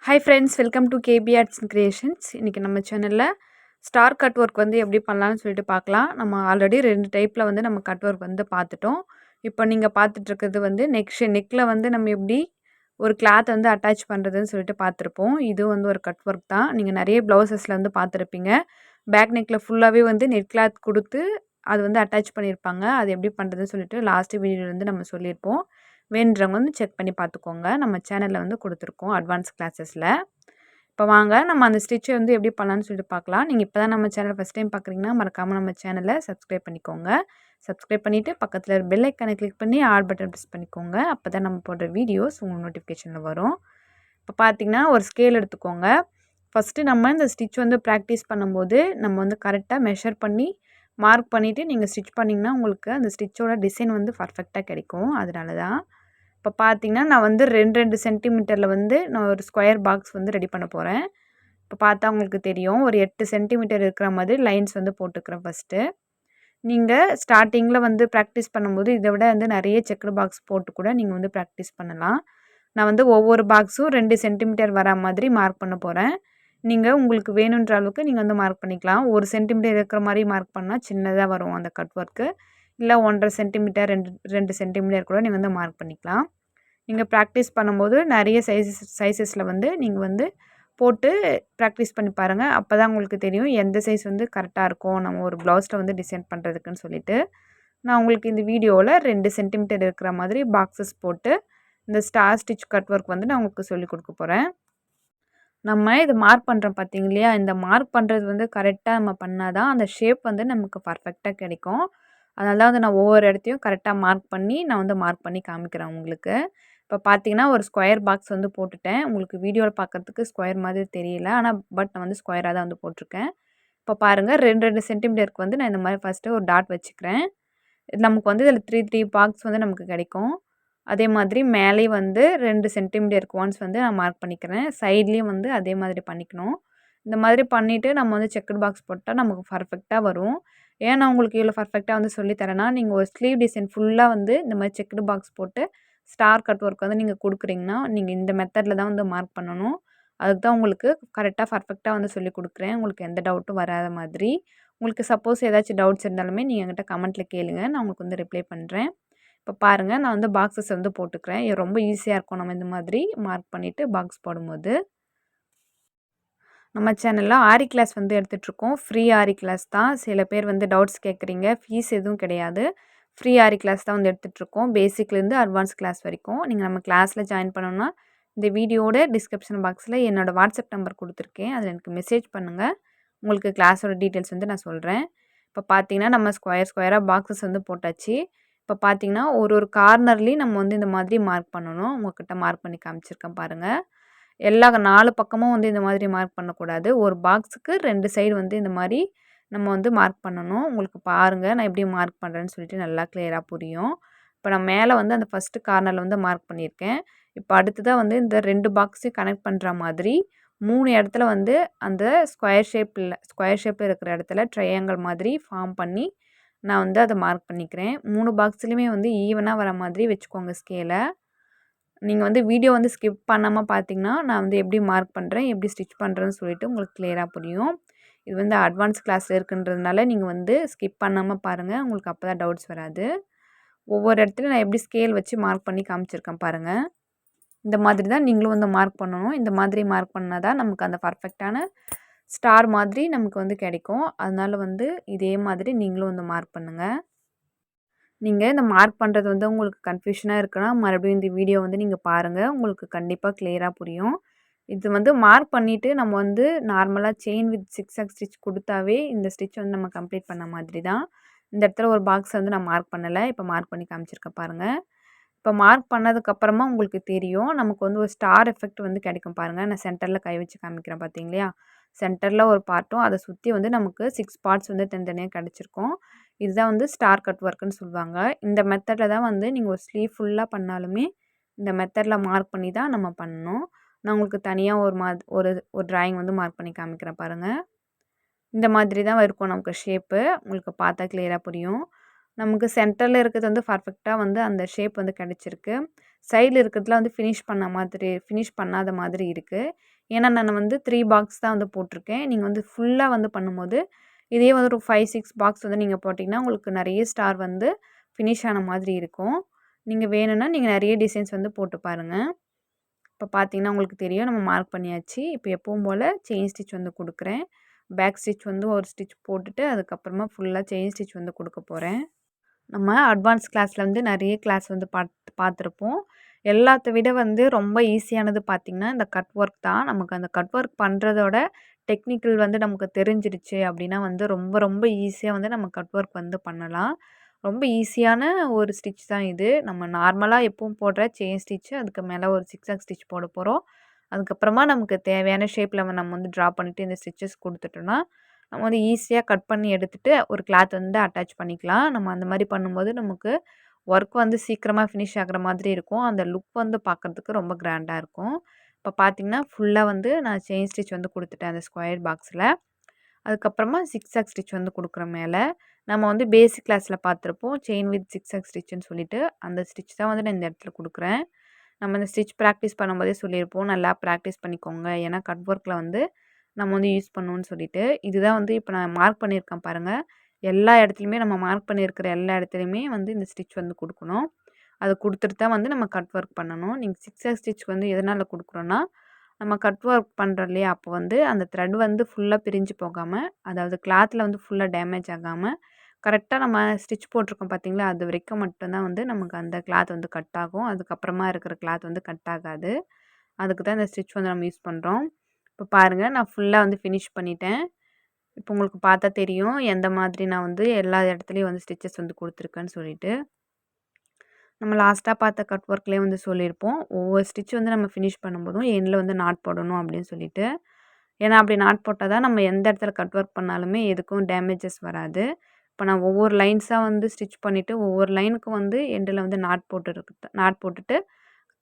Hi friends, welcome to KP arts and creations. இன்றைக்கி நம்ம சேனலில் ஸ்டார் கட் ஒர்க் வந்து எப்படி பண்ணலான்னு சொல்லிட்டு பார்க்கலாம். நம்ம ஆல்ரெடி 2 டைப்பில் வந்து நம்ம கட் ஒர்க் வந்து பார்த்துட்டோம். இப்போ நீங்கள் பார்த்துட்ருக்கிறது வந்து நெக்கில் வந்து நம்ம எப்படி ஒரு கிளாத் வந்து அட்டாச் பண்ணுறதுன்னு சொல்லிட்டு பார்த்துருப்போம். இது வந்து ஒரு கட் ஒர்க் தான். நீங்கள் நிறைய ப்ளவுசஸில் வந்து பார்த்துருப்பீங்க. பேக் நெக்கில் ஃபுல்லாகவே வந்து நெட் கிளாத் கொடுத்து அது வந்து அட்டாச் பண்ணியிருப்பாங்க. அது எப்படி பண்ணுறதுன்னு சொல்லிட்டு லாஸ்ட்டு வீடியோவில் வந்து நம்ம சொல்லியிருப்போம். வேணுன்றவங்க வந்து செக் பண்ணி பார்த்துக்கோங்க. நம்ம சேனலில் வந்து கொடுத்துருக்கோம் அட்வான்ஸ் கிளாஸஸில். இப்போ வாங்க நம்ம அந்த ஸ்டிச்சை வந்து எப்படி பண்ணலான்னு சொல்லிட்டு பார்க்கலாம். நீங்கள் இப்போ தான் நம்ம சேனல் ஃபஸ்ட் டைம் பார்க்குறீங்கன்னா மறக்காமல் நம்ம சேனலை சப்ஸ்கிரைப் பண்ணிக்கோங்க. சப்ஸ்கிரைப் பண்ணிவிட்டு பக்கத்தில் பெல் ஐக்கானை கிளிக் பண்ணி ஆல் பட்டன் ப்ரெஸ் பண்ணிக்கோங்க. அப்போ தான் நம்ம போடுற வீடியோஸ் உங்கள் நோட்டிஃபிகேஷனில் வரும். இப்போ பார்த்தீங்கன்னா ஒரு ஸ்கேல் எடுத்துக்கோங்க. ஃபஸ்ட்டு நம்ம இந்த ஸ்டிச் வந்து ப்ராக்டிஸ் பண்ணும்போது நம்ம வந்து கரெக்டாக மெஷர் பண்ணி மார்க் பண்ணிவிட்டு நீங்கள் ஸ்டிச் பண்ணிங்கன்னா உங்களுக்கு அந்த ஸ்டிச்சோட டிசைன் வந்து பர்ஃபெக்டாக கிடைக்கும். அதனால தான் இப்போ பார்த்தீங்கன்னா நான் வந்து 2 சென்டிமீட்டரில் வந்து நான் ஒரு ஸ்கொயர் பாக்ஸ் வந்து ரெடி பண்ண போகிறேன். இப்போ பார்த்தா உங்களுக்கு தெரியும். ஒரு 8 சென்டிமீட்டர் இருக்கிற மாதிரி லைன்ஸ் வந்து போட்டுக்கிறேன் ஃபஸ்ட்டு. நீங்கள் ஸ்டார்டிங்கில் வந்து ப்ராக்டிஸ் பண்ணும்போது இதை விட வந்து நிறைய செக்குடு பாக்ஸ் போட்டு கூட நீங்கள் வந்து ப்ராக்டிஸ் பண்ணலாம். நான் வந்து ஒவ்வொரு பாக்ஸும் 2 சென்டிமீட்டர் வரா மாதிரி மார்க் பண்ண போகிறேன். நீங்கள் உங்களுக்கு வேணுன்ற அளவுக்கு நீங்கள் வந்து மார்க் பண்ணிக்கலாம். 1 சென்டிமீட்டர் இருக்கிற மாதிரி மார்க் பண்ணால் சின்னதாக வரும் அந்த கட் ஒர்க்கு. இல்லை 1.5 சென்டிமீட்டர் 2 சென்டிமீட்டர் கூட நீங்கள் வந்து மார்க் பண்ணிக்கலாம். நீங்கள் ப்ராக்டிஸ் பண்ணும்போது நிறைய சைஸஸில் வந்து நீங்கள் வந்து போட்டு ப்ராக்டிஸ் பண்ணி பாருங்கள். அப்போ தான் உங்களுக்கு தெரியும் எந்த சைஸ் வந்து கரெக்டாக இருக்கும் நம்ம ஒரு ப்ளவுஸில் வந்து டிசைன் பண்ணுறதுக்குன்னு சொல்லிட்டு. நான் உங்களுக்கு இந்த வீடியோவில் 2 சென்டிமீட்டர் இருக்கிற மாதிரி பாக்ஸஸ் போட்டு இந்த ஸ்டார் ஸ்டிச் கட் ஒர்க் வந்து நான் உங்களுக்கு சொல்லிக் கொடுக்க போகிறேன். நம்ம இது மார்க் பண்ணுறோம் பார்த்தீங்க இல்லையா? இந்த மார்க் பண்ணுறது வந்து கரெக்டாக நம்ம பண்ணால் தான் அந்த ஷேப் வந்து நமக்கு பர்ஃபெக்டாக கிடைக்கும். அதனால தான் வந்து நான் ஒவ்வொரு இடத்தையும் கரெக்டாக மார்க் பண்ணி நான் வந்து மார்க் பண்ணி காமிக்கிறேன் உங்களுக்கு. இப்போ பார்த்தீங்கன்னா ஒரு ஸ்கொயர் பாக்ஸ் வந்து போட்டுட்டேன். உங்களுக்கு வீடியோவில் பார்க்குறதுக்கு ஸ்கொயர் மாதிரி தெரியல. ஆனால் நான் வந்து ஸ்கொயராக தான் வந்து போட்டிருக்கேன். இப்போ பாருங்கள் 2 சென்டிமீட்டருக்கு வந்து நான் இந்த மாதிரி ஃபஸ்ட்டு ஒரு டாட் வச்சுக்கிறேன். நமக்கு வந்து இதில் 3 பாக்ஸ் வந்து நமக்கு கிடைக்கும். அதே மாதிரி மேலேயும் வந்து 2 சென்டிமீட்டருக்கு ஒன்ஸ் வந்து நான் மார்க் பண்ணிக்கிறேன். சைட்லேயும் வந்து அதே மாதிரி பண்ணிக்கணும். இந்த மாதிரி பண்ணிவிட்டு நம்ம வந்து செக்குடு பாக்ஸ் போட்டால் நமக்கு பர்ஃபெக்டாக வரும். ஏன் நான் உங்களுக்கு இவ்வளோ பர்ஃபெக்டாக வந்து சொல்லி தரேன்னா, நீங்கள் ஒரு ஸ்லீவ் டிசைன் ஃபுல்லாக வந்து இந்த மாதிரி செக்குடு பாக்ஸ் போட்டு ஸ்டார் கட் ஒர்க் வந்து நீங்கள் கொடுக்குறீங்கன்னா, நீங்கள் இந்த மெத்தடில் தான் வந்து மார்க் பண்ணணும். அதுக்கு தான் உங்களுக்கு கரெக்டாக பர்ஃபெக்டாக வந்து சொல்லிக் கொடுக்குறேன். உங்களுக்கு எந்த டவுட்டும் வராத மாதிரி. உங்களுக்கு சப்போஸ் ஏதாச்சும் டவுட்ஸ் இருந்தாலுமே நீங்கள் என்கிட்ட கமெண்ட்டில் கேளுங்க. நான் உங்களுக்கு வந்து ரிப்ளை பண்ணுறேன். இப்போ பாருங்கள் நான் வந்து பாக்ஸஸ் வந்து போட்டுக்கிறேன். இது ரொம்ப ஈஸியாக இருக்கும் நம்ம இந்த மாதிரி மார்க் பண்ணிவிட்டு பாக்ஸ் போடும்போது. நம்ம சேனலில் ஆரி கிளாஸ் வந்து எடுத்துகிட்ருக்கோம். ஃப்ரீ ஆரி கிளாஸ் தான். சில பேர் வந்து டவுட்ஸ் கேட்குறீங்க. ஃபீஸ் எதுவும் கிடையாது. ஃப்ரீ ஆரி கிளாஸ் தான் வந்து எடுத்துகிட்ருக்கோம். பேசிக்லேருந்து அட்வான்ஸ் கிளாஸ் வரைக்கும். நீங்கள் நம்ம கிளாஸில் ஜாயின் பண்ணணும்னா இந்த வீடியோட டிஸ்கிரிப்ஷன் பாக்ஸில் என்னோடய வாட்ஸ்அப் நம்பர் கொடுத்துருக்கேன். அதில் எனக்கு மெசேஜ் பண்ணுங்கள். உங்களுக்கு கிளாஸோட டீட்டெயில்ஸ் வந்து நான் சொல்கிறேன். இப்போ பார்த்தீங்கன்னா நம்ம ஸ்கொயராக பாக்ஸஸ் வந்து போட்டாச்சு. இப்போ பார்த்தீங்கன்னா ஒரு கார்னர்லேயும் நம்ம வந்து இந்த மாதிரி மார்க் பண்ணணும். உங்கள்கிட்ட மார்க் பண்ணி காமிச்சிருக்கேன் பாருங்கள். எல்லா 4 பக்கமும் வந்து இந்த மாதிரி மார்க் பண்ணக்கூடாது. ஒரு பாக்ஸுக்கு 2 சைடு வந்து இந்த மாதிரி நம்ம வந்து மார்க் பண்ணணும். உங்களுக்கு பாருங்கள் நான் எப்படி மார்க் பண்ணுறேன்னு சொல்லிட்டு நல்லா கிளியராக புரியும். இப்போ நான் மேலே வந்து அந்த ஃபஸ்ட்டு கார்னரில் வந்து மார்க் பண்ணியிருக்கேன். இப்போ அடுத்ததாக வந்து இந்த 2 பாக்ஸையும் கனெக்ட் பண்ணுற மாதிரி 3 இடத்துல வந்து அந்த ஸ்கொயர் ஷேப்பில் இருக்கிற இடத்துல ட்ரையாங்கிள் மாதிரி ஃபார்ம் பண்ணி நான் வந்து அதை மார்க் பண்ணிக்கிறேன். 3 பாக்ஸ்லையுமே வந்து ஈவனாக வர மாதிரி வச்சுக்கோங்க ஸ்கேலை. நீங்கள் வந்து வீடியோ வந்து ஸ்கிப் பண்ணாமல் பார்த்தீங்கன்னா நான் வந்து எப்படி மார்க் பண்ணுறேன், எப்படி ஸ்டிச் பண்ணுறேன்னு சொல்லிட்டு உங்களுக்கு கிளியராக புரியும். இது வந்து அட்வான்ஸ் கிளாஸில் இருக்குன்றதுனால நீங்கள் வந்து ஸ்கிப் பண்ணாமல் பாருங்கள். உங்களுக்கு அப்போ தான் டவுட்ஸ் வராது. ஒவ்வொரு இடத்துலையும் நான் எப்படி ஸ்கேல் வச்சு மார்க் பண்ணி காமிச்சிருக்கேன் பாருங்கள். இந்த மாதிரி தான் நீங்களும் வந்து மார்க் பண்ணணும். இந்த மாதிரி மார்க் பண்ணால் தான் நமக்கு அந்த பர்ஃபெக்டான ஸ்டார் மாதிரி நமக்கு வந்து கிடைக்கும். அதனால வந்து இதே மாதிரி நீங்களும் வந்து மார்க் பண்ணுங்கள். நீங்கள் இந்த மார்க் பண்ணுறது வந்து உங்களுக்கு கன்ஃப்யூஷனாக இருக்குன்னா மறுபடியும் இந்த வீடியோ வந்து நீங்கள் பாருங்கள். உங்களுக்கு கண்டிப்பாக கிளியராக புரியும். இது வந்து மார்க் பண்ணிவிட்டு நம்ம வந்து நார்மலாக செயின் வித் சிக்ஸாக் ஸ்டிச் கொடுத்தாவே இந்த ஸ்டிச் வந்து நம்ம கம்ப்ளீட் பண்ண மாதிரி தான். இந்த இடத்துல ஒரு பாக்ஸ் வந்து நான் மார்க் பண்ணலை. இப்போ மார்க் பண்ணி காமிச்சிருக்கேன் பாருங்கள். இப்போ மார்க் பண்ணதுக்கப்புறமா உங்களுக்கு தெரியும் நமக்கு வந்து ஒரு ஸ்டார் எஃபெக்ட் வந்து கிடைக்கும் பாருங்கள். நான் சென்டரில் கை வச்சு காமிக்கிறேன் பார்த்தீங்களா? சென்டரில் ஒரு பார்ட்டும் அதை சுற்றி வந்து நமக்கு 6 பார்ட்ஸ் வந்து தனித்தனியாக கிடச்சிருக்கும். இதுதான் வந்து ஸ்டார் கட் ஒர்க்குன்னு சொல்லுவாங்க. இந்த மெத்தடில் தான் வந்து நீங்கள் ஒரு ஸ்லீவ் ஃபுல்லாக பண்ணாலுமே இந்த மெத்தடில் மார்க் பண்ணி தான் நம்ம பண்ணணும். நான் உங்களுக்கு தனியாக ஒரு ஒரு ட்ராயிங் வந்து மார்க் பண்ணி காமிக்கிறேன் பாருங்கள். இந்த மாதிரி தான் இருக்கும் நமக்கு ஷேப்பு. உங்களுக்கு பார்த்தா கிளியராக புரியும். நமக்கு சென்டரில் இருக்கிறது வந்து பர்ஃபெக்டாக வந்து அந்த ஷேப் வந்து கிடச்சிருக்கு. சைடில் இருக்கிறதுல வந்து ஃபினிஷ் பண்ணாத மாதிரி இருக்குது. ஏன்னா நான் வந்து 3 பாக்ஸ் தான் வந்து போட்டிருக்கேன். நீங்கள் வந்து ஃபுல்லாக வந்து பண்ணும்போது இதே வந்து ஒரு 5, 6 பாக்ஸ் வந்து நீங்கள் போட்டிங்கன்னா உங்களுக்கு நிறைய ஸ்டார் வந்து ஃபினிஷ் ஆன மாதிரி இருக்கும். நீங்கள் வேணும்னா நீங்கள் நிறைய டிசைன்ஸ் வந்து போட்டு பாருங்கள். இப்போ பார்த்தீங்கன்னா உங்களுக்கு தெரியும் நம்ம மார்க் பண்ணியாச்சு. இப்போ எப்பவும் போல் செயின் ஸ்டிச் வந்து கொடுக்குறேன். பேக் ஸ்டிச் வந்து ஒரு ஸ்டிச் போட்டுட்டு அதுக்கப்புறமா ஃபுல்லாக செயின் ஸ்டிச் வந்து கொடுக்க போகிறேன். நம்ம அட்வான்ஸ் கிளாஸில் வந்து நிறைய கிளாஸ் வந்து பார்த்துருப்போம். எல்லாத்த விட வந்து ரொம்ப ஈஸியானது பார்த்திங்கன்னா, இந்த கட் ஒர்க் தான். நமக்கு அந்த கட் ஒர்க் பண்ணுறதோட டெக்னிக்கல் வந்து நமக்கு தெரிஞ்சிடுச்சு அப்படின்னா வந்து ரொம்ப ரொம்ப ஈஸியாக வந்து நம்ம கட் ஒர்க் வந்து பண்ணலாம். ரொம்ப ஈஸியான ஒரு ஸ்டிச் தான் இது. நம்ம நார்மலாக எப்பவும் போடுற செயின் ஸ்டிச்சு, அதுக்கு மேலே ஒரு ஜிக்ஸாக் ஸ்டிச் போட போகிறோம். அதுக்கப்புறமா நமக்கு தேவையான ஷேப்பில் நம்ம வந்து ட்ரா பண்ணிவிட்டு இந்த ஸ்டிச்சஸ் கொடுத்துட்டோன்னா நம்ம வந்து ஈஸியாக கட் பண்ணி எடுத்துகிட்டு ஒரு கிளாத் வந்து அட்டாச் பண்ணிக்கலாம். நம்ம அந்த மாதிரி பண்ணும்போது நமக்கு ஒர்க் வந்து சீக்கிரமாக ஃபினிஷ் ஆகுற மாதிரி இருக்கும். அந்த லுக் வந்து பார்க்குறதுக்கு ரொம்ப கிராண்டாக இருக்கும். இப்போ பார்த்தீங்கன்னா ஃபுல்லாக வந்து நான் செயின் ஸ்டிச் வந்து கொடுத்துட்டேன் அந்த ஸ்கொயர் பாக்ஸில். அதுக்கப்புறமா ஜிக்ஸாக் ஸ்டிச் வந்து கொடுக்குறேன் மேலே. நம்ம வந்து பேசிக் கிளாஸில் பார்த்துருப்போம் செயின் வித் ஜிக்ஸாக் ஸ்டிச்சுன்னு சொல்லிட்டு, அந்த ஸ்டிச் தான் வந்து நான் இந்த இடத்துல கொடுக்குறேன். நம்ம இந்த ஸ்டிச் ப்ராக்டிஸ் பண்ணும்போதே சொல்லியிருப்போம், நல்லா ப்ராக்டிஸ் பண்ணிக்கோங்க. ஏன்னா கட் ஒர்க்கில் வந்து நம்ம வந்து யூஸ் பண்ணணும்னு சொல்லிட்டு. இதுதான் வந்து இப்போ நான் மார்க் பண்ணியிருக்கேன் பாருங்கள். எல்லா இடத்துலையுமே நம்ம மார்க் பண்ணியிருக்கிற எல்லா இடத்துலையுமே வந்து இந்த ஸ்டிச் வந்து கொடுக்கணும். அது கொடுத்துட்டு தான் வந்து நம்ம கட் ஒர்க் பண்ணணும். நீங்கள் ஜிக்ஸாக் ஸ்டிச் வந்து எதனால் கொடுக்குறோன்னா, நம்ம கட் ஒர்க் பண்ணுறோம் இல்லையா, அப்போ வந்து அந்த த்ரெட் வந்து ஃபுல்லாக பிரிஞ்சு போகாமல், அதாவது கிளாத்தில் வந்து ஃபுல்லாக டேமேஜ் ஆகாமல், கரெக்டாக நம்ம ஸ்டிச் போட்டிருக்கோம் பார்த்தீங்களா, அது வரைக்கும் மட்டும்தான் வந்து நமக்கு அந்த கிளாத் வந்து கட் ஆகும். அதுக்கப்புறமா இருக்கிற கிளாத் வந்து கட் ஆகாது. அதுக்கு தான் இந்த ஸ்டிச் வந்து நம்ம யூஸ் பண்ணுறோம். இப்போ பாருங்கள் நான் ஃபுல்லாக வந்து ஃபினிஷ் பண்ணிட்டேன். இப்போ உங்களுக்கு பார்த்தா தெரியும் எந்த மாதிரி நான் வந்து எல்லா இடத்துலையும் வந்து ஸ்டிச்சஸ் வந்து கொடுத்துருக்கேன்னு சொல்லிட்டு. நம்ம லாஸ்ட்டாக பார்த்த கட் ஒர்க்லேயே வந்து சொல்லியிருப்போம். ஒவ்வொரு ஸ்டிச் வந்து நம்ம ஃபினிஷ் பண்ணும்போதும் எண்டில் வந்து நாட் போடணும் அப்படின்னு சொல்லிட்டு. ஏன்னா அப்படி நாட் போட்டால் தான் நம்ம எந்த இடத்துல கட் ஒர்க் பண்ணாலுமே எதுக்கும் டேமேஜஸ் வராது. இப்போ நான் ஒவ்வொரு லைன்ஸாக வந்து ஸ்டிச் பண்ணிவிட்டு ஒவ்வொரு லைனுக்கும் வந்து எண்டில் வந்து நாட் போட்டுட்டு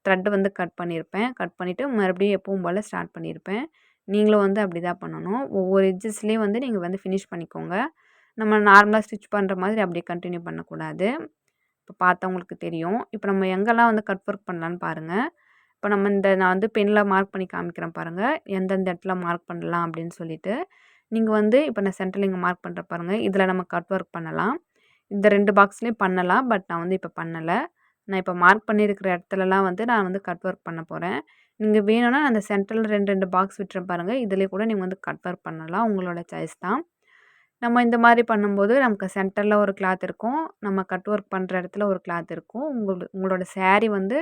த்ரெட் வந்து கட் பண்ணியிருப்பேன். கட் பண்ணிவிட்டு மறுபடியும் எப்பவும் போல் ஸ்டார்ட் பண்ணியிருப்பேன். நீங்களும் வந்து அப்படி தான் பண்ணணும். ஒவ்வொரு எட்ஜஸ்லேயும் வந்து நீங்கள் வந்து ஃபினிஷ் பண்ணிக்கோங்க. நம்ம நார்மலாக ஸ்டிச் பண்ணுற மாதிரி அப்படியே கண்டினியூ பண்ணக்கூடாது. இப்போ பார்த்தா உங்களுக்கு தெரியும். இப்போ நம்ம எங்கெல்லாம் வந்து கட் ஒர்க் பண்ணலான்னு பாருங்கள். இப்போ நம்ம நான் வந்து பென்னில் மார்க் பண்ணி காமிக்கிறேன் பாருங்கள். எந்தெந்த இடத்துல மார்க் பண்ணலாம் அப்படின்னு சொல்லிட்டு. நீங்கள் வந்து இப்போ நான் சென்டரில் இங்கே மார்க் பண்ணுறேன் பாருங்கள். இதில் நம்ம கட் ஒர்க் பண்ணலாம். இந்த 2 பாக்ஸ்லேயும் பண்ணலாம். பட் நான் வந்து இப்போ பண்ணலை. நான் இப்போ மார்க் பண்ணியிருக்கிற இடத்துலலாம் வந்து நான் வந்து கட் ஒர்க் பண்ண போகிறேன். நீங்கள் வேணும்னா அந்த சென்டரில் 2 பாக்ஸ் விட்டுறேன் பாருங்கள். இதிலே கூட நீங்கள் வந்து கட் ஒர்க் பண்ணலாம். உங்களோட சாய்ஸ் தான். நம்ம இந்த மாதிரி பண்ணும்போது நமக்கு சென்டரில் ஒரு கிளாத் இருக்கும். நம்ம கட் ஒர்க் பண்ணுற இடத்துல ஒரு கிளாத் இருக்கும். உங்களோட சாரீ வந்து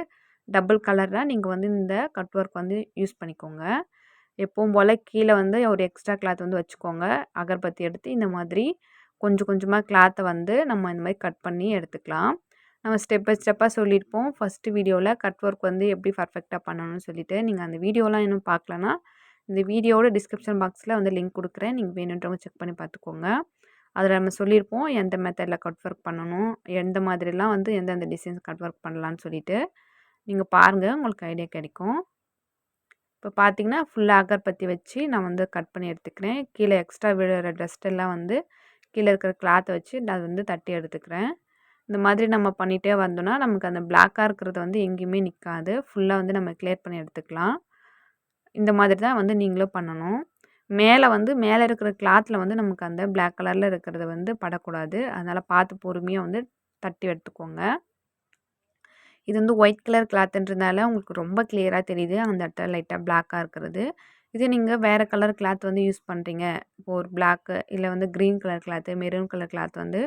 டபுள் கலரில் நீங்கள் வந்து இந்த கட் ஒர்க் வந்து யூஸ் பண்ணிக்கோங்க. எப்பவும் போல் கீழே வந்து ஒரு எக்ஸ்ட்ரா கிளாத் வந்து வச்சுக்கோங்க. அகர்பத்தி எடுத்து இந்த மாதிரி கொஞ்சம் கொஞ்சமாக கிளாத்தை வந்து நம்ம இந்த மாதிரி கட் பண்ணி எடுத்துக்கலாம். நம்ம ஸ்டெப் பை ஸ்டெப்பாக சொல்லியிருப்போம். ஃபஸ்ட்டு வீடியோவில் கட் ஒர்க் வந்து எப்படி பர்ஃபெக்டாக பண்ணணும்னு சொல்லிட்டு. நீங்கள் அந்த வீடியோலாம் இன்னும் பார்க்கலன்னா, இந்த வீடியோவோட டிஸ்கிரிப்ஷன் பாக்ஸில் வந்து லிங்க் கொடுக்குறேன். நீங்கள் வேணுன்றவங்க செக் பண்ணி பார்த்துக்கோங்க. அதில் நம்ம சொல்லியிருப்போம் எந்த மெத்தடில் கட் ஒர்க் பண்ணணும், எந்த மாதிரிலாம் வந்து எந்தெந்த டிசைன்ஸ் கட் ஒர்க் பண்ணலான்னு சொல்லிட்டு. நீங்கள் பாருங்கள், உங்களுக்கு ஐடியா கிடைக்கும். இப்போ பார்த்தீங்கன்னா ஃபுல்லாக அகர்பத்தி வச்சு நான் வந்து கட் பண்ணி எடுத்துக்கிறேன். கீழே எக்ஸ்ட்ரா விழுற டஸ்ட் எல்லாம் வந்து கீழே இருக்கிற கிளாத்தை வச்சு நான் வந்து தட்டி எடுத்துக்கிறேன். இந்த மாதிரி நம்ம பண்ணிகிட்டே வந்தோம்னா நமக்கு அந்த பிளாக்காக இருக்கிறது வந்து எங்கேயுமே நிற்காது. ஃபுல்லாக வந்து நம்ம கிளியர் பண்ணி எடுத்துக்கலாம். இந்த மாதிரி தான் வந்து நீங்களும் பண்ணணும். மேலே இருக்கிற கிளாத்தில் வந்து நமக்கு அந்த பிளாக் கலரில் இருக்கிறது வந்து படக்கூடாது. அதனால் பார்த்து பொறுமையாக வந்து தட்டி எடுத்துக்கோங்க. இது வந்து ஒயிட் கலர் கிளாத்துன்றதுனால உங்களுக்கு ரொம்ப கிளியராக தெரியுது. அந்த இடத்துல லைட்டாக பிளாக்காக இருக்கிறது. இதே நீங்கள் வேறு கலர் கிளாத் வந்து யூஸ் பண்ணுறீங்க. இப்போ ஒரு பிளாக்கு இல்லை வந்து green colour cloth, maroon colour cloth வந்து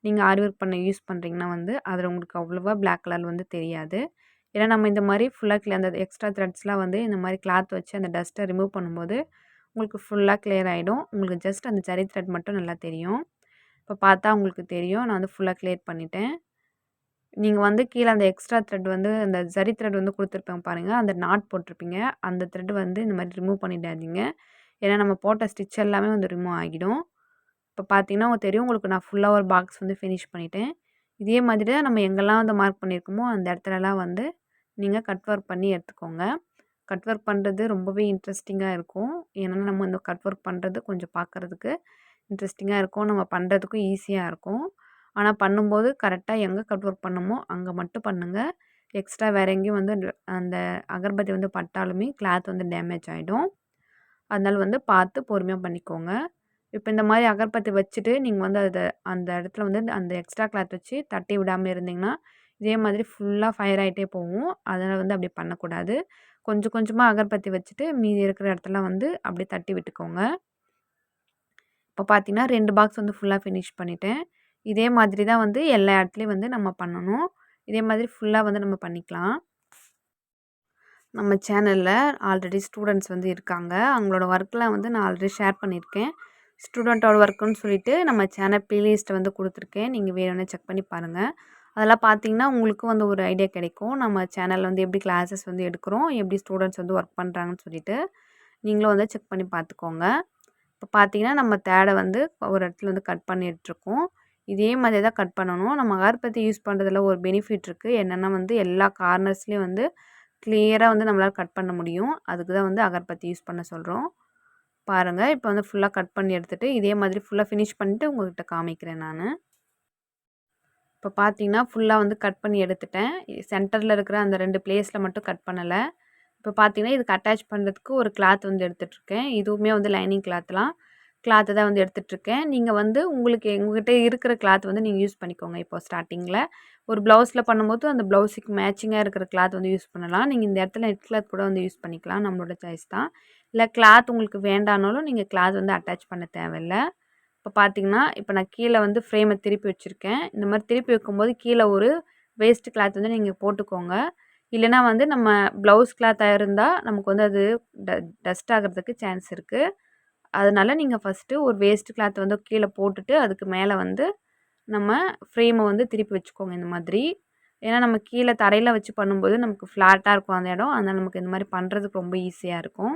நீங்கள் ஆரி ஒர்க் பண்ண யூஸ் பண்ணுறீங்கன்னா வந்து அதில் உங்களுக்கு அவ்வளோவா பிளாக் கலர் வந்து தெரியாது. ஏன்னா நம்ம இந்த மாதிரி ஃபுல்லாக அந்த எக்ஸ்ட்ரா த்ரெட்ஸ்லாம் வந்து இந்த மாதிரி கிளாத் வச்சு அந்த டஸ்ட்டை ரிமூவ் பண்ணும்போது உங்களுக்கு ஃபுல்லாக கிளியர் ஆகிடும். உங்களுக்கு ஜஸ்ட் அந்த ஜரி த்ரெட் மட்டும் நல்லா தெரியும். இப்போ பார்த்தா உங்களுக்கு தெரியும். நான் வந்து ஃபுல்லாக கிளியர் பண்ணிட்டேன். நீங்கள் வந்து கீழே அந்த எக்ஸ்ட்ரா த்ரெட் வந்து அந்த ஜரி த்ரெட் வந்து கொடுத்துருப்பேன் பாருங்கள். அந்த நாட் போட்டிருப்பீங்க. அந்த த்ரெட் வந்து இந்த மாதிரி ரிமூவ் பண்ணிடாதீங்க. ஏன்னா நம்ம போட்ட ஸ்டிச் எல்லாமே வந்து ரிமூவ் ஆகிடும். இப்போ பார்த்தீங்கன்னா உங்களுக்கு தெரியும். உங்களுக்கு நான் ஃபுல்லாக ஒரு பாக்ஸ் வந்து ஃபினிஷ் பண்ணிட்டேன். இதே மாதிரி தான் நம்ம எங்கெல்லாம் வந்து மார்க் பண்ணியிருக்கோமோ அந்த இடத்துலலாம் வந்து நீங்கள் கட் ஒர்க் பண்ணி எடுத்துக்கோங்க. கட் ஒர்க் பண்ணுறது ரொம்பவே இன்ட்ரெஸ்டிங்காக இருக்கும். ஏன்னா நம்ம இந்த கட் ஒர்க் பண்ணுறது கொஞ்சம் பார்க்குறதுக்கு இன்ட்ரெஸ்டிங்காக இருக்கும். நம்ம பண்ணுறதுக்கும் ஈஸியாக இருக்கும். ஆனா பண்ணும்போது கரெக்டாக எங்கே கட் ஒர்க் பண்ணணுமோ அங்கே மட்டும் பண்ணுங்கள். எக்ஸ்ட்ரா வேறு எங்கேயும் வந்து அந்த அகர்பத்தி வந்து பட்டாலுமே கிளாத் வந்து டேமேஜ் ஆகிடும். அதனால வந்து பார்த்து பொறுமையாக பண்ணிக்கோங்க. இப்போ இந்த மாதிரி அகர்பத்தி வச்சுட்டு நீங்கள் வந்து அந்த இடத்துல வந்து அந்த எக்ஸ்ட்ரா கிளாத் வச்சு தட்டி விடாமல் இருந்தீங்கன்னா இதே மாதிரி ஃபுல்லாக ஃபயர் ஆகிட்டே போகும். அதனால் வந்து அப்படி பண்ணக்கூடாது. கொஞ்சம் கொஞ்சமாக அகர்பத்தி வச்சுட்டு மீதி இருக்கிற இடத்துல வந்து அப்படியே தட்டி விட்டுக்கோங்க. இப்போ பார்த்தீங்கன்னா 2 பாக்ஸ் வந்து ஃபுல்லாக ஃபினிஷ் பண்ணிட்டேன். இதே மாதிரி தான் வந்து எல்லா இடத்துலையும் வந்து நம்ம பண்ணணும். இதே மாதிரி ஃபுல்லாக வந்து நம்ம பண்ணிக்கலாம். நம்ம சேனலில் ஆல்ரெடி ஸ்டூடெண்ட்ஸ் வந்து இருக்காங்க. அவங்களோட ஒர்க்லாம் வந்து நான் ஆல்ரெடி ஷேர் பண்ணியிருக்கேன். ஸ்டூடெண்ட்டோட ஒர்க்குன்னு சொல்லிட்டு நம்ம சேனல் ப்ளேலிஸ்ட்டை வந்து கொடுத்துருக்கேன். நீங்கள் வேணும்னா செக் பண்ணி பாருங்கள். அதெல்லாம் பார்த்தீங்கன்னா உங்களுக்கும் வந்து ஒரு ஐடியா கிடைக்கும். நம்ம சேனலில் வந்து எப்படி கிளாஸஸ் வந்து எடுக்கிறோம், எப்படி ஸ்டூடெண்ட்ஸ் வந்து ஒர்க் பண்ணுறாங்கன்னு சொல்லிட்டு நீங்களும் வந்து செக் பண்ணி பார்த்துக்கோங்க. இப்போ பார்த்தீங்கன்னா நம்ம தேடை வந்து ஒரு இடத்துல வந்து கட் பண்ணிட்டுருக்கோம். இதே மாதிரி தான் கட் பண்ணணும். நம்ம அகர்பத்தி யூஸ் பண்ணுறதுல ஒரு பெனிஃபிட் இருக்குது. என்னென்னா வந்து எல்லா கார்னர்ஸ்லேயும் வந்து கிளியராக வந்து நம்மளால் கட் பண்ண முடியும். அதுக்கு தான் வந்து அகர்பத்தி யூஸ் பண்ண சொல்கிறோம். பாருங்கள், இப்போ வந்து ஃபுல்லாக கட் பண்ணி எடுத்துகிட்டு இதே மாதிரி ஃபுல்லாக ஃபினிஷ் பண்ணிவிட்டு உங்கள்கிட்ட காமிக்கிறேன் நான். இப்போ பார்த்தீங்கன்னா ஃபுல்லாக வந்து கட் பண்ணி எடுத்துட்டேன். சென்டரில் இருக்கிற அந்த 2 பிளேஸில் மட்டும் கட் பண்ணலை. இப்போ பார்த்தீங்கன்னா இதுக்கு அட்டாச் பண்ணுறதுக்கு ஒரு கிளாத் வந்து எடுத்துகிட்ருக்கேன். இதுவுமே வந்து லைனிங் கிளாத்து தான் வந்து எடுத்துகிட்ருக்கேன். நீங்கள் வந்து உங்கள்கிட்ட இருக்கிற கிளாத் வந்து நீங்கள் யூஸ் பண்ணிக்கோங்க. இப்போ ஸ்டார்டிங்கில் ஒரு ப்ளவுஸில் பண்ணும்போது அந்த ப்ளவுஸுக்கு மேட்சிங்காக இருக்கிற கிளாத் வந்து யூஸ் பண்ணலாம். நீங்கள் இந்த இடத்துல நெட் கிளாத் கூட வந்து யூஸ் பண்ணிக்கலாம். நம்மளோட சாய்ஸ் தான். இல்லை கிளாத் உங்களுக்கு வேண்டானாலும் நீங்கள் கிளாத் வந்து அட்டாச் பண்ண தேவையில்ல. இப்போ பார்த்தீங்கன்னா இப்போ நான் கீழே வந்து ஃப்ரேமை திருப்பி வச்சுருக்கேன். இந்த மாதிரி திருப்பி வைக்கும்போது கீழே ஒரு வேஸ்ட் கிளாத் வந்து நீங்கள் போட்டுக்கோங்க. இல்லைனா வந்து நம்ம ப்ளவுஸ் கிளாத்தாக இருந்தால் நமக்கு வந்து அது டஸ்ட் ஆகிறதுக்கு சான்ஸ் இருக்குது. அதனால நீங்கள் ஃபஸ்ட்டு ஒரு வேஸ்ட் கிளாத் வந்து கீழே போட்டுட்டு அதுக்கு மேலே வந்து நம்ம ஃப்ரேமை வந்து திருப்பி வச்சுக்கோங்க இந்த மாதிரி. ஏன்னா நம்ம கீழே தரையில் வச்சு பண்ணும்போது நமக்கு ஃப்ளாட்டாக இருக்கும் அந்த இடம். அதனால் நமக்கு இந்த மாதிரி பண்ணுறதுக்கு ரொம்ப ஈஸியாக இருக்கும்.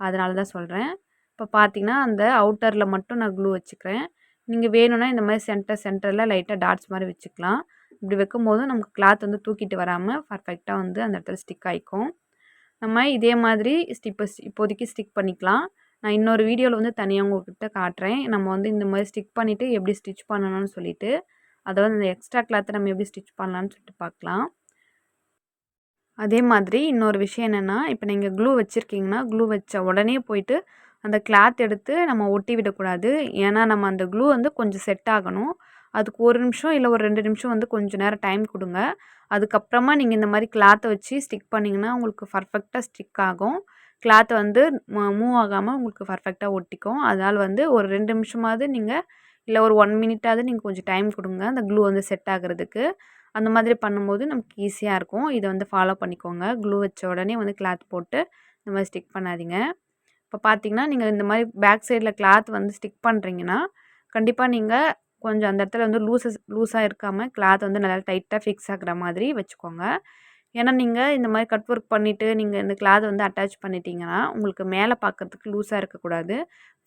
அதனால தான் சொல்கிறேன். இப்போ பார்த்தீங்கன்னா அந்த அவுட்டரில் மட்டும் நான் க்ளூ வச்சுக்கிறேன். நீங்கள் வேணும்னா இந்த மாதிரி சென்டரில் லைட்டாக டாட்ஸ் மாதிரி வச்சுக்கலாம். இப்படி வைக்கும்போது நமக்கு கிளாத் வந்து தூக்கிட்டு வராமல் பர்ஃபெக்டாக வந்து அந்த இடத்துல ஸ்டிக் ஆகிக்கும். நம்ம இதே மாதிரி இப்போதைக்கு ஸ்டிக் பண்ணிக்கலாம். நான் இன்னொரு வீடியோவில் வந்து தனியாக உங்கள்கிட்ட காட்டுறேன். நம்ம வந்து இந்த மாதிரி ஸ்டிக் பண்ணிவிட்டு எப்படி ஸ்டிச் பண்ணணும்னு சொல்லிட்டு, அதாவது இந்த எக்ஸ்ட்ரா கிளாத்தை நம்ம எப்படி ஸ்டிச் பண்ணலான்னு சொல்லிட்டு பார்க்கலாம். அதே மாதிரி இன்னொரு விஷயம் என்னென்னா, இப்போ நீங்கள் க்ளூ வச்சுருக்கீங்கன்னா, க்ளூ வச்ச உடனே போயிட்டு அந்த கிளாத் எடுத்து நம்ம ஒட்டி விடக்கூடாது. ஏன்னா நம்ம அந்த க்ளூ வந்து கொஞ்சம் செட் ஆகணும். அதுக்கு 1 நிமிஷம் இல்லை ஒரு 2 நிமிஷம் வந்து கொஞ்சம் நேரம் டைம் கொடுங்க. அதுக்கப்புறமா நீங்கள் இந்த மாதிரி கிளாத்தை வச்சு ஸ்டிக் பண்ணிங்கன்னா உங்களுக்கு பர்ஃபெக்டாக ஸ்டிக் ஆகும். கிளாத் வந்து மூவ் ஆகாமல் உங்களுக்கு பர்ஃபெக்டாக ஒட்டிக்கும். அதனால் வந்து ஒரு 2 நிமிஷமாவது நீங்கள் இல்லை ஒரு 1 மினிட்டாவது நீங்கள் கொஞ்சம் டைம் கொடுங்க அந்த க்ளூ வந்து செட் ஆகிறதுக்கு. அந்த மாதிரி பண்ணும்போது நமக்கு ஈஸியாக இருக்கும். இதை வந்து ஃபாலோ பண்ணிக்கோங்க. க்ளூ வச்ச உடனே வந்து கிளாத் போட்டு இந்த மாதிரி ஸ்டிக் பண்ணாதீங்க. இப்போ பார்த்தீங்கன்னா நீங்கள் இந்த மாதிரி பேக் சைடில் கிளாத் வந்து ஸ்டிக் பண்ணுறீங்கன்னா கண்டிப்பாக நீங்கள் கொஞ்சம் அந்த இடத்துல வந்து லூஸாக இருக்காமல் கிளாத் வந்து நல்லா டைட்டாக ஃபிக்ஸ் ஆகிற மாதிரி வச்சுக்கோங்க. ஏன்னா நீங்கள் இந்த மாதிரி கட் ஒர்க் பண்ணிவிட்டு நீங்கள் இந்த கிளாத் வந்து அட்டாச் பண்ணிட்டீங்கன்னா உங்களுக்கு மேலே பார்க்குறதுக்கு லூஸாக இருக்கக்கூடாது.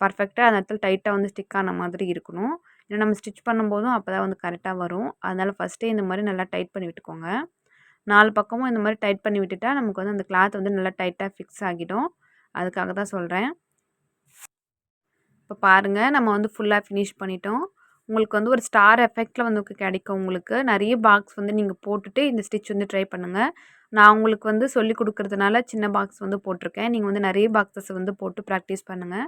பர்ஃபெக்டாக அந்த இடத்துல டைட்டாக வந்து ஸ்டிக் ஆன மாதிரி இருக்கணும். ஏன்னா நம்ம ஸ்டிச் பண்ணும்போதும் அப்போ தான் வந்து கரெக்டாக வரும். அதனால் ஃபஸ்ட்டே இந்த மாதிரி நல்லா டைட் பண்ணி விட்டுக்கோங்க. 4 பக்கமும் இந்த மாதிரி டைட் பண்ணி விட்டுட்டா நமக்கு வந்து அந்த கிளாத் வந்து நல்லா டைட்டாக ஃபிக்ஸ் ஆகிடும். அதுக்காக தான் சொல்கிறேன். இப்போ பாருங்கள் நம்ம வந்து ஃபுல்லாக ஃபினிஷ் பண்ணிட்டோம். உங்களுக்கு வந்து ஒரு ஸ்டார் எஃபெக்டில் வந்து கிடைக்கும். உங்களுக்கு நிறைய பாக்ஸ் வந்து நீங்கள் போட்டுட்டு இந்த ஸ்டிச் வந்து ட்ரை பண்ணுங்கள். நான் உங்களுக்கு வந்து சொல்லிக் கொடுக்குறதுனால சின்ன பாக்ஸ் வந்து போட்டிருக்கேன். நீங்கள் வந்து நிறைய பாக்ஸஸ் வந்து போட்டு ப்ராக்டிஸ் பண்ணுங்கள்.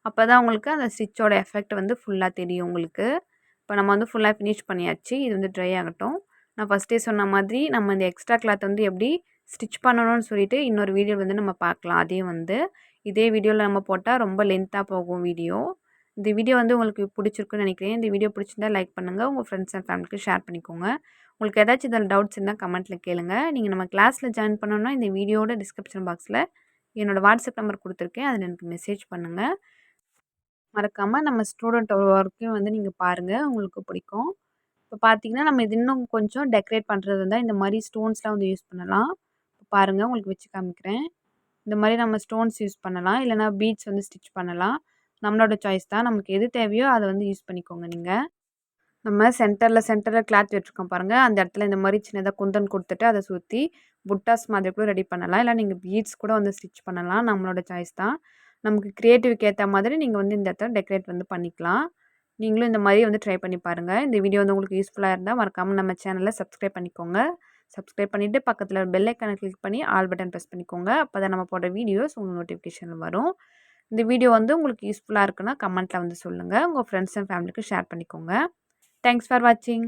அப்போ தான் உங்களுக்கு அந்த ஸ்டிச்சோட எஃபெக்ட் வந்து ஃபுல்லாக தெரியும் உங்களுக்கு. இப்போ நம்ம வந்து ஃபுல்லாக ஃபினிஷ் பண்ணியாச்சு. இது வந்து ட்ரை ஆகட்டும். நான் ஃபஸ்ட்டே சொன்ன மாதிரி நம்ம இந்த எக்ஸ்ட்ரா கிளாத் வந்து எப்படி ஸ்டிச் பண்ணணும்னு சொல்லிட்டு இன்னொரு வீடியோ வந்து நம்ம பார்க்கலாம். அதையும் வந்து இதே வீடியோவில் நம்ம போட்டால் ரொம்ப லென்த்தாக போகும் வீடியோ. இந்த வீடியோ வந்து உங்களுக்கு பிடிச்சிருக்குன்னு நினைக்கிறேன். இந்த வீடியோ பிடிச்சிருந்தா லைக் பண்ணுங்கள். உங்கள் ஃப்ரெண்ட்ஸ் அண்ட் ஃபேமிலிக்கு ஷேர் பண்ணிக்கோங்க. உங்களுக்கு ஏதாச்சும் இதில் டவுட்ஸ் இருந்தால் கமெண்ட்டில் கேளுங்க. நீங்கள் நம்ம கிளாஸில் ஜாயின் பண்ணணுன்னா இந்த வீடியோட டிஸ்கிரிப்ஷன் பாக்ஸில் என்னோடய வாட்ஸ்அப் நம்பர் கொடுத்துருக்கேன். அதில் எனக்கு மெசேஜ் பண்ணுங்கள். மறக்காமல் நம்ம ஸ்டூடெண்ட் ஒர்க்கையும் வந்து நீங்கள் பாருங்கள். உங்களுக்கு பிடிக்கும். இப்போ பார்த்தீங்கன்னா நம்ம இது இன்னும் கொஞ்சம் டெக்கரேட் பண்ணுறது இருந்தால் இந்த மாதிரி ஸ்டோன்ஸ்லாம் வந்து யூஸ் பண்ணலாம். இப்போ பாருங்கள் உங்களுக்கு வச்சு காமிக்கிறேன். இந்த மாதிரி நம்ம ஸ்டோன்ஸ் யூஸ் பண்ணலாம். இல்லைனா பீட்ஸ் வந்து ஸ்டிச் பண்ணலாம். நம்மளோட சாய்ஸ் தான். நமக்கு எது தேவையோ அதை வந்து யூஸ் பண்ணிக்கோங்க நீங்கள். நம்ம சென்டரில் கிளாத் வச்சுருக்கோம் பாருங்கள். அந்த இடத்துல இந்த மாதிரி சின்னதாக குந்தன் கொடுத்துட்டு அதை சுற்றி புட்டாஸ் மாதிரி கூட ரெடி பண்ணலாம். இல்லை நீங்கள் பீட்ஸ் கூட வந்து ஸ்டிச் பண்ணலாம். நம்மளோட சாய்ஸ் தான். நமக்கு க்ரியேட்டிவ்க்கு ஏற்ற மாதிரி நீங்கள் வந்து இந்த இடத்துல டெக்கரேட் வந்து பண்ணிக்கலாம். நீங்களும் இந்த மாதிரி வந்து ட்ரை பண்ணி பாருங்கள். இந்த வீடியோ வந்து உங்களுக்கு யூஸ்ஃபுல்லாக இருந்தால் மறக்காமல் நம்ம சேனலை சப்ஸ்கிரைப் பண்ணிக்கோங்க. சப்ஸ்கிரைப் பண்ணிவிட்டு பக்கத்தில் பெல் ஐக்கானை கிளிக் பண்ணி ஆல் பட்டன் ப்ரெஸ் பண்ணிக்கோங்க. அப்போ தான் நம்ம போடுற வீடியோஸ் உங்களுக்கு நோட்டிஃபிகேஷன் வரும். இந்த வீடியோ வந்து உங்களுக்கு யூஸ்ஃபுல்லாக இருக்குன்னா கமெண்ட்டில் வந்து சொல்லுங்கள். உங்கள் ஃப்ரெண்ட்ஸ் அண்ட் ஃபேமிலிக்கு ஷேர் பண்ணிக்கோங்க. தேங்க்ஸ் ஃபார் வாட்சிங்.